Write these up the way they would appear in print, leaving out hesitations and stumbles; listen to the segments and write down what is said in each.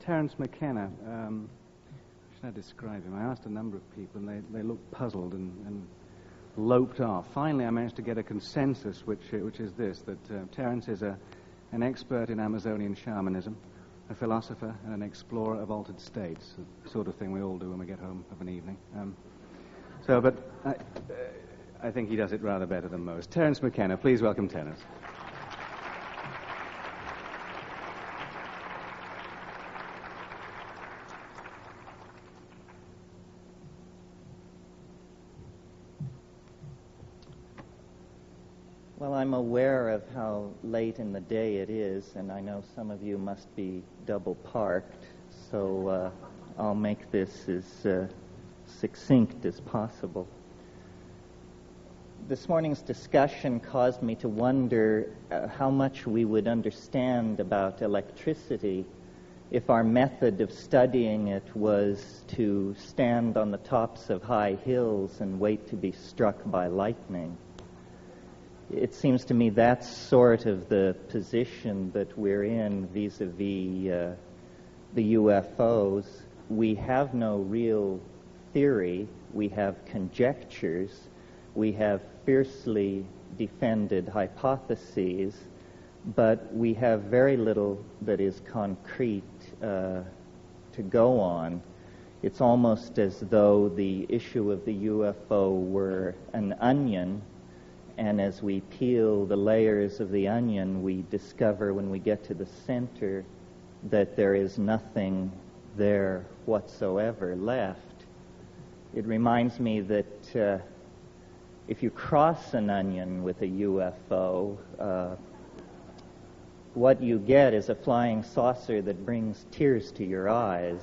Terence McKenna, how should I describe him? I asked a number of people, and they looked puzzled and loped off. Finally, I managed to get a consensus, which is this, that Terence is an expert in Amazonian shamanism, a philosopher, and an explorer of altered states, the sort of thing we all do when we get home of an evening. But I think he does it rather better than most. Terence McKenna, please welcome Terence. Well, I'm aware of how late in the day it is, and I know some of you must be double parked, so I'll make this as succinct as possible. This morning's discussion caused me to wonder how much we would understand about electricity if our method of studying it was to stand on the tops of high hills and wait to be struck by lightning. It seems to me that's sort of the position that we're in vis-a-vis the UFOs. We have no real theory. We have conjectures. We have fiercely defended hypotheses, but we have very little that is concrete to go on. It's almost as though the issue of the UFO were an onion, and as we peel the layers of the onion, we discover when we get to the center that there is nothing there whatsoever left. It reminds me that if you cross an onion with a UFO, what you get is a flying saucer that brings tears to your eyes.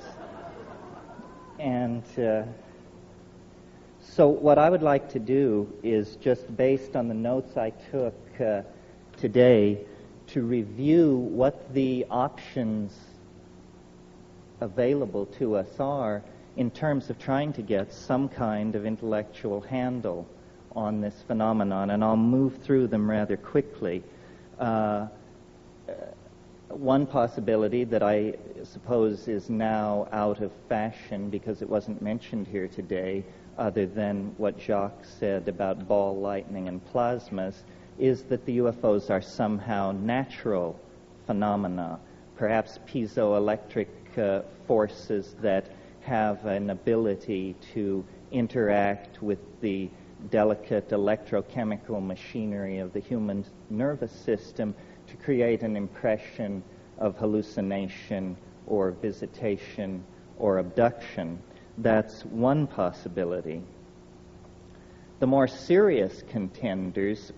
And so what I would like to do is, just based on the notes I took today, to review what the options available to us are in terms of trying to get some kind of intellectual handle on this phenomenon, and I'll move through them rather quickly. One possibility that I suppose is now out of fashion because it wasn't mentioned here today, other than what Jacques said about ball lightning and plasmas, is that the UFOs are somehow natural phenomena, perhaps piezoelectric forces that have an ability to interact with the delicate electrochemical machinery of the human nervous system to create an impression of hallucination or visitation or abduction. That's one possibility. The more serious contenders,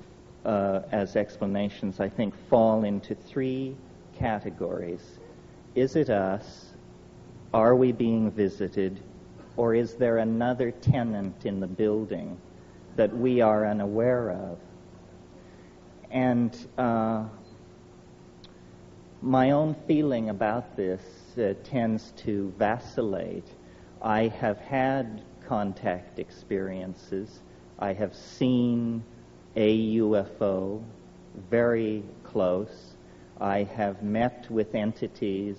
as explanations, I think, fall into three categories. Is it us? Are we being visited? Or is there another tenant in the building that we are unaware of? And my own feeling about this tends to vacillate. I have had contact experiences. I have seen a UFO very close. I have met with entities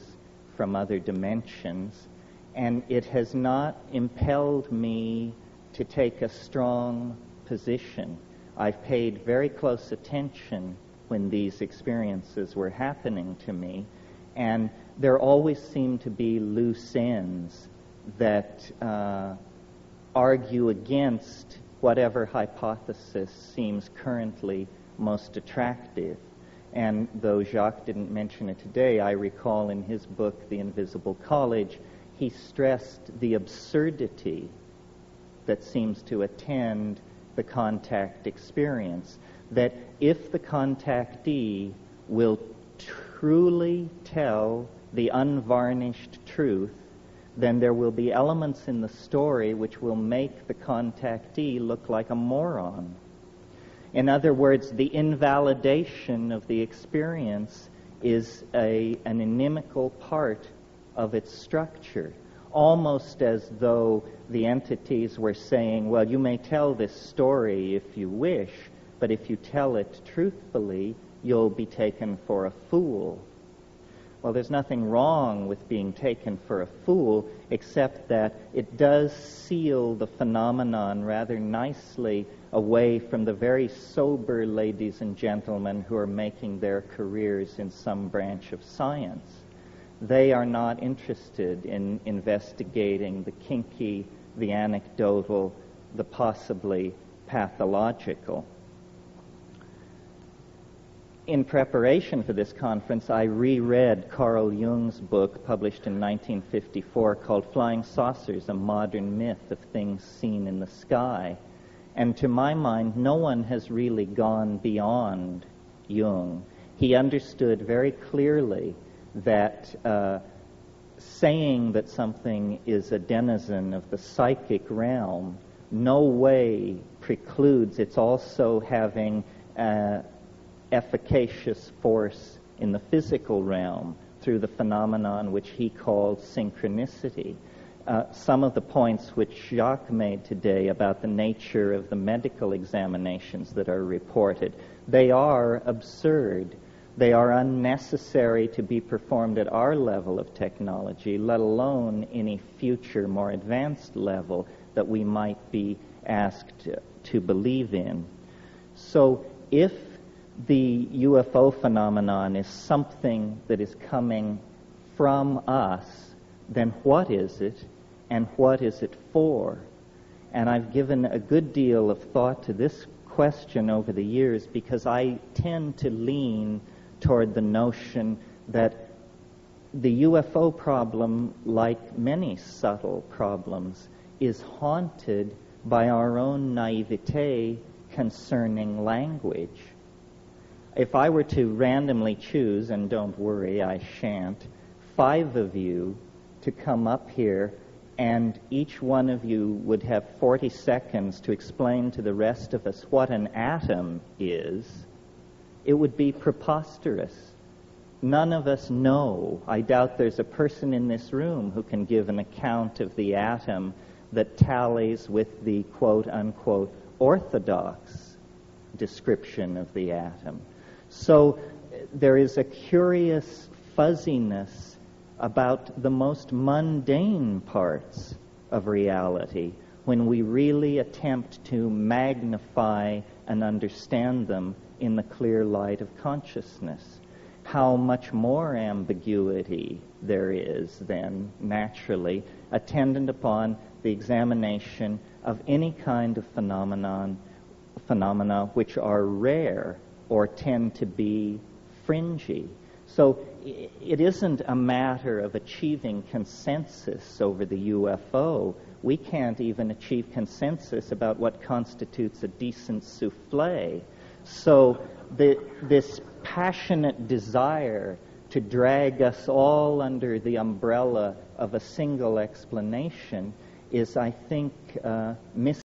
from other dimensions, and it has not impelled me to take a strong position. I've paid very close attention when these experiences were happening to me, and there always seem to be loose ends that argue against whatever hypothesis seems currently most attractive. And though Jacques didn't mention it today, I recall in his book, The Invisible College, he stressed the absurdity that seems to attend the contact experience, that if the contactee will truly tell the unvarnished truth, then there will be elements in the story which will make the contactee look like a moron. In other words, the invalidation of the experience is an inimical part of its structure. almost as though the entities were saying, well, you may tell this story if you wish, but if you tell it truthfully, you'll be taken for a fool. Well, there's nothing wrong with being taken for a fool, except that it does seal the phenomenon rather nicely away from the very sober ladies and gentlemen who are making their careers in some branch of science. They are not interested in investigating the kinky, the anecdotal, the possibly pathological. In preparation for this conference, I reread Carl Jung's book, published in 1954, called Flying Saucers, A Modern Myth of Things Seen in the Sky. And to my mind, no one has really gone beyond Jung. He understood very clearly that saying that something is a denizen of the psychic realm no way precludes its also having efficacious force in the physical realm through the phenomenon which he called synchronicity. Some of the points which Jacques made today about the nature of the medical examinations that are reported, they are absurd. They are unnecessary to be performed at our level of technology, let alone any future, more advanced level that we might be asked to believe in. So if the UFO phenomenon is something that is coming from us, then what is it, and what is it for? And I've given a good deal of thought to this question over the years because I tend to lean toward the notion that the UFO problem, like many subtle problems, is haunted by our own naivete concerning language. If I were to randomly choose, and don't worry, I shan't, 5 of you to come up here, and each one of you would have 40 seconds to explain to the rest of us what an atom is, it would be preposterous. None of us know. I doubt there's a person in this room who can give an account of the atom that tallies with the quote-unquote orthodox description of the atom. So there is a curious fuzziness about the most mundane parts of reality when we really attempt to magnify and understand them in the clear light of consciousness. How much more ambiguity there is then, naturally, attendant upon the examination of any kind of phenomena which are rare or tend to be fringy. So it isn't a matter of achieving consensus over the UFO. We can't even achieve consensus about what constitutes a decent souffle. So this passionate desire to drag us all under the umbrella of a single explanation is, I think,